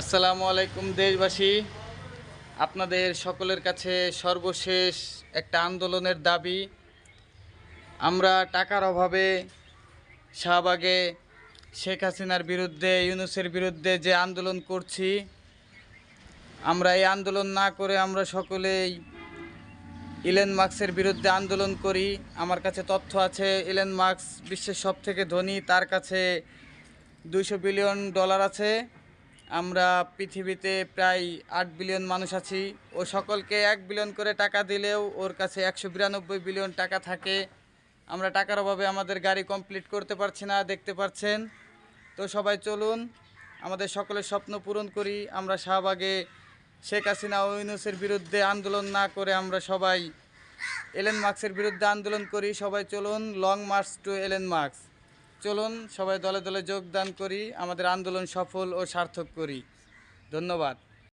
আসসালামু আলাইকুম দেশবাসী। আপনাদের সকলের কাছে সর্বশেষ একটা আন্দোলনের দাবি। আমরা টাকার অভাবে শাহবাগে শেখ হাসিনার বিরুদ্ধে, ইউনূসের বিরুদ্ধে যে আন্দোলন করছি, আমরা এই আন্দোলন না করে আমরা সকলেই ইলন মাস্কের বিরুদ্ধে আন্দোলন করি। আমার কাছে তথ্য আছে, ইলন মাস্ক বিশ্বের সবথেকে ধনী, তার কাছে $200 বিলিয়ন আছে। আমরা পৃথিবীতে প্রায় 8 বিলিয়ন মানুষ আছি। ও সকলকে 1 বিলিয়ন করে টাকা দিলেও ওর কাছে 192 বিলিয়ন টাকা থাকে। আমরা টাকার অভাবে আমাদের গাড়ি কমপ্লিট করতে পারছি না, দেখতে পাচ্ছেন। তো সবাই চলুন আমাদের সকলের স্বপ্ন পূরণ করি। আমরা শাহবাগে শেখ হাসিনা ও ইউনূসের বিরুদ্ধে আন্দোলন না করে আমরা সবাই এলেন মার্কসের বিরুদ্ধে আন্দোলন করি। সবাই চলুন, লং মার্চ টু এলেন মার্কস। চলুন সবাই দলে দলে যোগদান করি, আমাদের আন্দোলন সফল ও সার্থক করি। ধন্যবাদ।